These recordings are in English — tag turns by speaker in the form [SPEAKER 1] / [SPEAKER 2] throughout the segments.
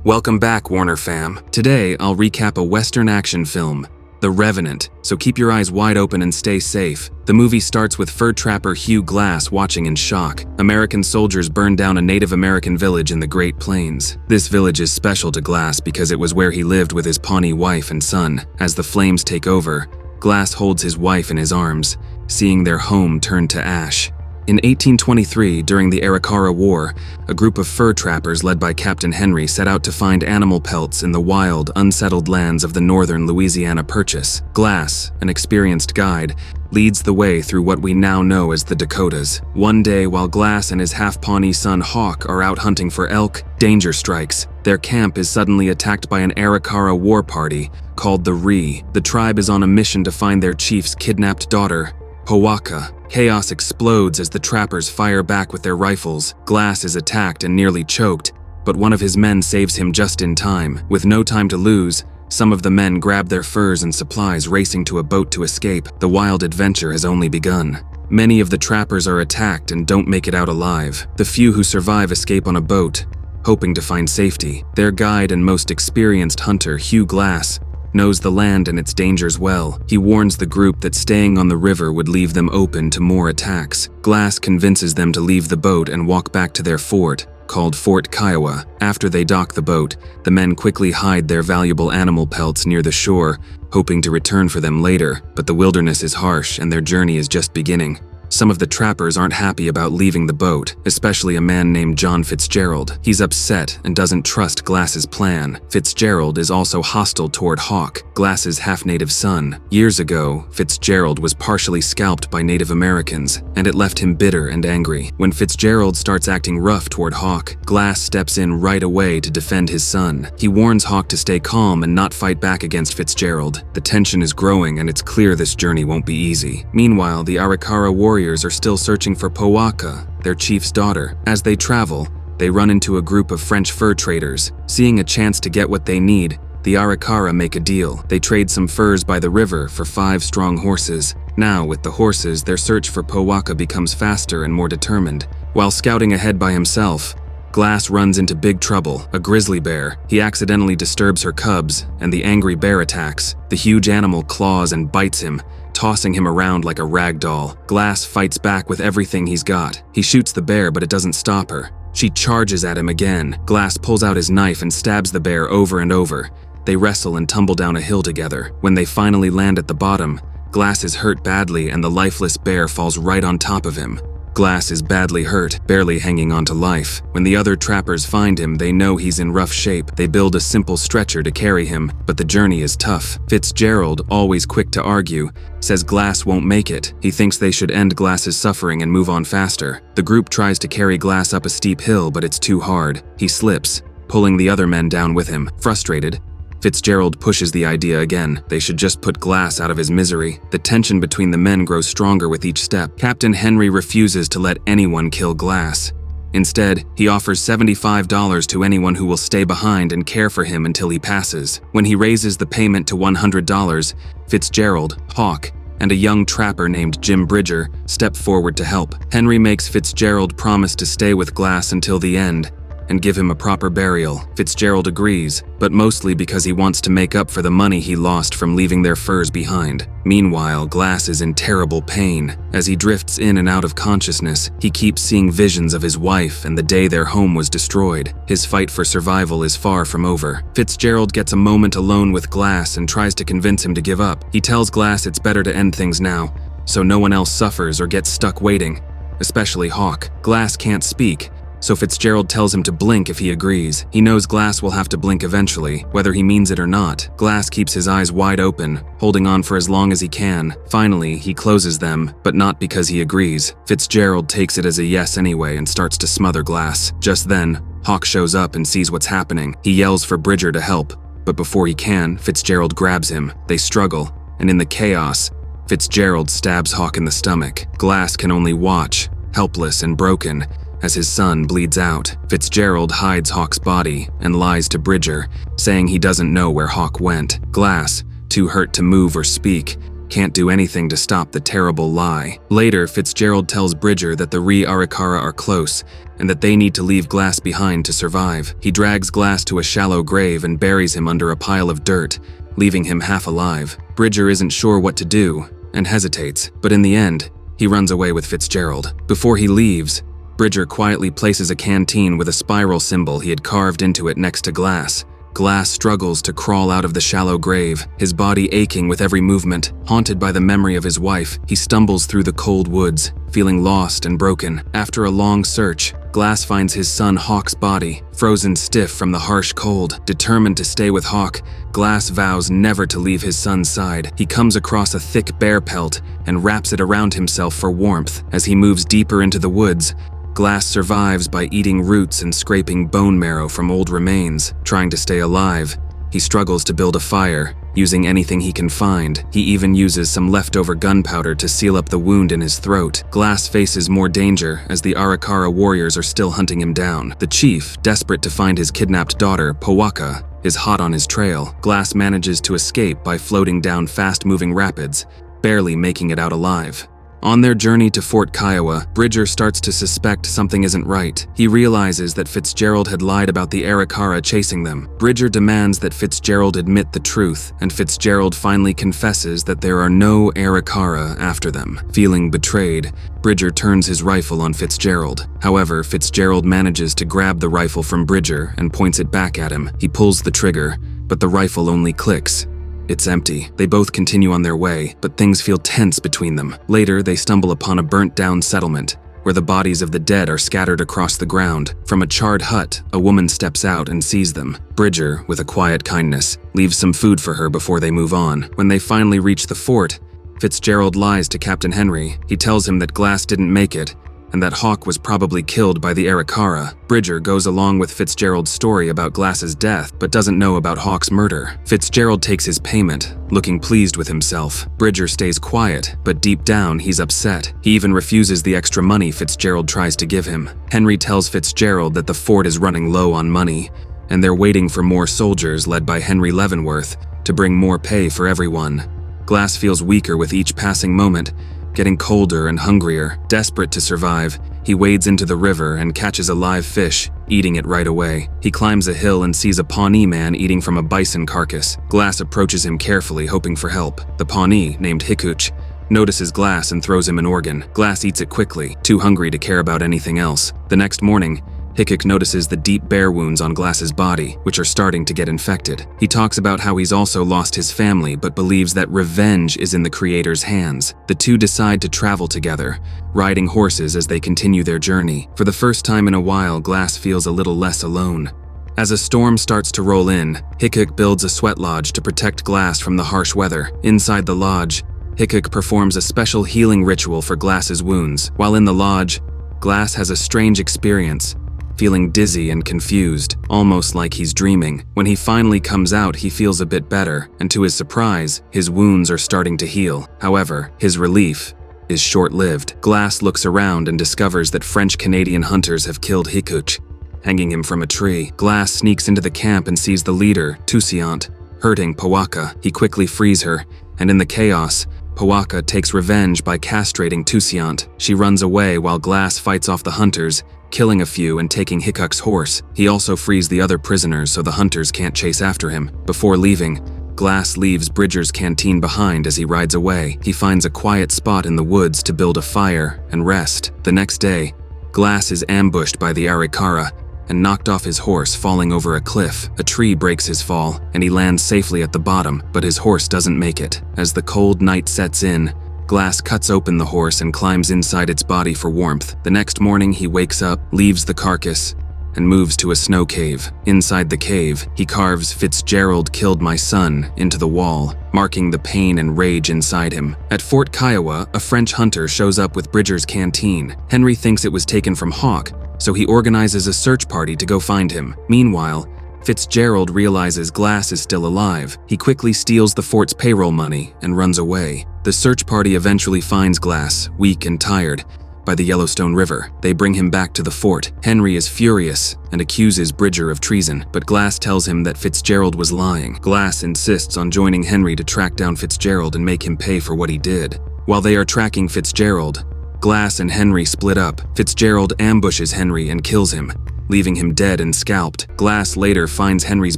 [SPEAKER 1] Welcome back, Warner fam. Today, I'll recap a Western action film, The Revenant, so keep your eyes wide open and stay safe. The movie starts with fur trapper Hugh Glass watching in shock. American soldiers burn down a Native American village in the Great Plains. This village is special to Glass because it was where he lived with his Pawnee wife and son. As the flames take over, Glass holds his wife in his arms, seeing their home turn to ash. In 1823, during the Arikara War, a group of fur trappers led by Captain Henry set out to find animal pelts in the wild, unsettled lands of the northern Louisiana Purchase. Glass, an experienced guide, leads the way through what we now know as the Dakotas. One day, while Glass and his half-Pawnee son Hawk are out hunting for elk, danger strikes. Their camp is suddenly attacked by an Arikara war party called the Ree. The tribe is on a mission to find their chief's kidnapped daughter, Powaka. Chaos explodes as the trappers fire back with their rifles. Glass is attacked and nearly choked, but one of his men saves him just in time. With no time to lose, some of the men grab their furs and supplies, racing to a boat to escape. The wild adventure has only begun. Many of the trappers are attacked and don't make it out alive. The few who survive escape on a boat, hoping to find safety. Their guide and most experienced hunter, Hugh Glass, knows the land and its dangers well. He warns the group that staying on the river would leave them open to more attacks. Glass convinces them to leave the boat and walk back to their fort, called Fort Kiowa. After they dock the boat, the men quickly hide their valuable animal pelts near the shore, hoping to return for them later, but the wilderness is harsh and their journey is just beginning. Some of the trappers aren't happy about leaving the boat, especially a man named John Fitzgerald. He's upset and doesn't trust Glass's plan. Fitzgerald is also hostile toward Hawk, Glass's half-native son. Years ago, Fitzgerald was partially scalped by Native Americans, and it left him bitter and angry. When Fitzgerald starts acting rough toward Hawk, Glass steps in right away to defend his son. He warns Hawk to stay calm and not fight back against Fitzgerald. The tension is growing and it's clear this journey won't be easy. Meanwhile, the Arikara warriors are still searching for Powaka, their chief's daughter. As they travel, they run into a group of French fur traders. Seeing a chance to get what they need, the Arikara make a deal. They trade some furs by the river for 5 strong horses. Now, with the horses, their search for Powaka becomes faster and more determined. While scouting ahead by himself, Glass runs into big trouble, a grizzly bear. He accidentally disturbs her cubs, and the angry bear attacks. The huge animal claws and bites him, tossing him around like a rag doll. Glass fights back with everything he's got. He shoots the bear, but it doesn't stop her. She charges at him again. Glass pulls out his knife and stabs the bear over and over. They wrestle and tumble down a hill together. When they finally land at the bottom, Glass is hurt badly and the lifeless bear falls right on top of him. Glass is badly hurt, barely hanging on to life. When the other trappers find him, they know he's in rough shape. They build a simple stretcher to carry him, but the journey is tough. Fitzgerald, always quick to argue, says Glass won't make it. He thinks they should end Glass's suffering and move on faster. The group tries to carry Glass up a steep hill, but it's too hard. He slips, pulling the other men down with him. Frustrated, Fitzgerald pushes the idea again. They should just put Glass out of his misery. The tension between the men grows stronger with each step. Captain Henry refuses to let anyone kill Glass. Instead, he offers $75 to anyone who will stay behind and care for him until he passes. When he raises the payment to $100, Fitzgerald, Hawk, and a young trapper named Jim Bridger step forward to help. Henry makes Fitzgerald promise to stay with Glass until the end and give him a proper burial. Fitzgerald agrees, but mostly because he wants to make up for the money he lost from leaving their furs behind. Meanwhile, Glass is in terrible pain. As he drifts in and out of consciousness, he keeps seeing visions of his wife and the day their home was destroyed. His fight for survival is far from over. Fitzgerald gets a moment alone with Glass and tries to convince him to give up. He tells Glass it's better to end things now, so no one else suffers or gets stuck waiting, especially Hawk. Glass can't speak, so Fitzgerald tells him to blink if he agrees. He knows Glass will have to blink eventually, whether he means it or not. Glass keeps his eyes wide open, holding on for as long as he can. Finally, he closes them, but not because he agrees. Fitzgerald takes it as a yes anyway and starts to smother Glass. Just then, Hawk shows up and sees what's happening. He yells for Bridger to help, but before he can, Fitzgerald grabs him. They struggle, and in the chaos, Fitzgerald stabs Hawk in the stomach. Glass can only watch, helpless and broken, as his son bleeds out. Fitzgerald hides Hawk's body and lies to Bridger, saying he doesn't know where Hawk went. Glass, too hurt to move or speak, can't do anything to stop the terrible lie. Later, Fitzgerald tells Bridger that the Arikara are close and that they need to leave Glass behind to survive. He drags Glass to a shallow grave and buries him under a pile of dirt, leaving him half alive. Bridger isn't sure what to do and hesitates, but in the end, he runs away with Fitzgerald. Before he leaves, Bridger quietly places a canteen with a spiral symbol he had carved into it next to Glass. Glass struggles to crawl out of the shallow grave, his body aching with every movement. Haunted by the memory of his wife, he stumbles through the cold woods, feeling lost and broken. After a long search, Glass finds his son Hawk's body, frozen stiff from the harsh cold. Determined to stay with Hawk, Glass vows never to leave his son's side. He comes across a thick bear pelt and wraps it around himself for warmth. As he moves deeper into the woods, Glass survives by eating roots and scraping bone marrow from old remains. Trying to stay alive, he struggles to build a fire, using anything he can find. He even uses some leftover gunpowder to seal up the wound in his throat. Glass faces more danger as the Arikara warriors are still hunting him down. The chief, desperate to find his kidnapped daughter, Powaka, is hot on his trail. Glass manages to escape by floating down fast-moving rapids, barely making it out alive. On their journey to Fort Kiowa, Bridger starts to suspect something isn't right. He realizes that Fitzgerald had lied about the Arikara chasing them. Bridger demands that Fitzgerald admit the truth, and Fitzgerald finally confesses that there are no Arikara after them. Feeling betrayed, Bridger turns his rifle on Fitzgerald. However, Fitzgerald manages to grab the rifle from Bridger and points it back at him. He pulls the trigger, but the rifle only clicks. It's empty. They both continue on their way, but things feel tense between them. Later, they stumble upon a burnt-down settlement, where the bodies of the dead are scattered across the ground. From a charred hut, a woman steps out and sees them. Bridger, with a quiet kindness, leaves some food for her before they move on. When they finally reach the fort, Fitzgerald lies to Captain Henry. He tells him that Glass didn't make it, and that Hawk was probably killed by the Arikara. Bridger goes along with Fitzgerald's story about Glass's death, but doesn't know about Hawk's murder. Fitzgerald takes his payment, looking pleased with himself. Bridger stays quiet, but deep down he's upset. He even refuses the extra money Fitzgerald tries to give him. Henry tells Fitzgerald that the fort is running low on money, and they're waiting for more soldiers led by Henry Leavenworth to bring more pay for everyone. Glass feels weaker with each passing moment, getting colder and hungrier. Desperate to survive, he wades into the river and catches a live fish, eating it right away. He climbs a hill and sees a Pawnee man eating from a bison carcass. Glass approaches him carefully, hoping for help. The Pawnee, named Hikuch, notices Glass and throws him an organ. Glass eats it quickly, too hungry to care about anything else. The next morning, Hikuch notices the deep bear wounds on Glass's body, which are starting to get infected. He talks about how he's also lost his family, but believes that revenge is in the Creator's hands. The two decide to travel together, riding horses as they continue their journey. For the first time in a while, Glass feels a little less alone. As a storm starts to roll in, Hikuch builds a sweat lodge to protect Glass from the harsh weather. Inside the lodge, Hikuch performs a special healing ritual for Glass's wounds. While in the lodge, Glass has a strange experience, feeling dizzy and confused, almost like he's dreaming. When he finally comes out, he feels a bit better, and to his surprise, his wounds are starting to heal. However, his relief is short-lived. Glass looks around and discovers that French-Canadian hunters have killed Hikuch, hanging him from a tree. Glass sneaks into the camp and sees the leader, Toussaint, hurting Powaka. He quickly frees her, and in the chaos, Powaka takes revenge by castrating Toussaint. She runs away while Glass fights off the hunters, killing a few and taking Hikuch's horse. He also frees the other prisoners so the hunters can't chase after him. Before leaving, Glass leaves Bridger's canteen behind as he rides away. He finds a quiet spot in the woods to build a fire and rest. The next day, Glass is ambushed by the Arikara and knocked off his horse, falling over a cliff. A tree breaks his fall, and he lands safely at the bottom, but his horse doesn't make it. As the cold night sets in, Glass cuts open the horse and climbs inside its body for warmth. The next morning, he wakes up, leaves the carcass, and moves to a snow cave. Inside the cave, he carves "Fitzgerald killed my son" into the wall, marking the pain and rage inside him. At Fort Kiowa, a French hunter shows up with Bridger's canteen. Henry thinks it was taken from Hawk, so he organizes a search party to go find him. Meanwhile, Fitzgerald realizes Glass is still alive. He quickly steals the fort's payroll money and runs away. The search party eventually finds Glass, weak and tired, by the Yellowstone River. They bring him back to the fort. Henry is furious and accuses Bridger of treason, but Glass tells him that Fitzgerald was lying. Glass insists on joining Henry to track down Fitzgerald and make him pay for what he did. While they are tracking Fitzgerald, Glass and Henry split up. Fitzgerald ambushes Henry and kills him, leaving him dead and scalped. Glass later finds Henry's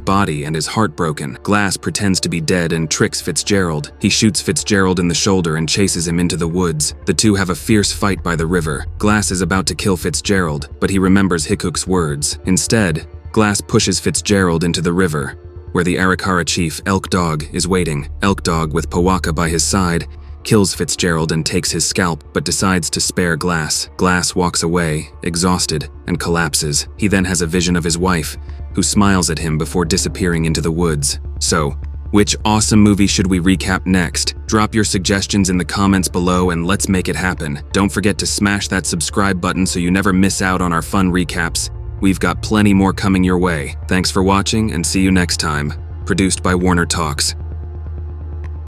[SPEAKER 1] body and is heartbroken. Glass pretends to be dead and tricks Fitzgerald. He shoots Fitzgerald in the shoulder and chases him into the woods. The two have a fierce fight by the river. Glass is about to kill Fitzgerald, but he remembers Hickok's words. Instead, Glass pushes Fitzgerald into the river, where the Arikara chief, Elk Dog, is waiting. Elk Dog, with Powaka by his side, kills Fitzgerald and takes his scalp, but decides to spare Glass. Glass walks away, exhausted, and collapses. He then has a vision of his wife, who smiles at him before disappearing into the woods. So, which awesome movie should we recap next? Drop your suggestions in the comments below and let's make it happen. Don't forget to smash that subscribe button so you never miss out on our fun recaps. We've got plenty more coming your way. Thanks for watching and see you next time. Produced by Warner Talks.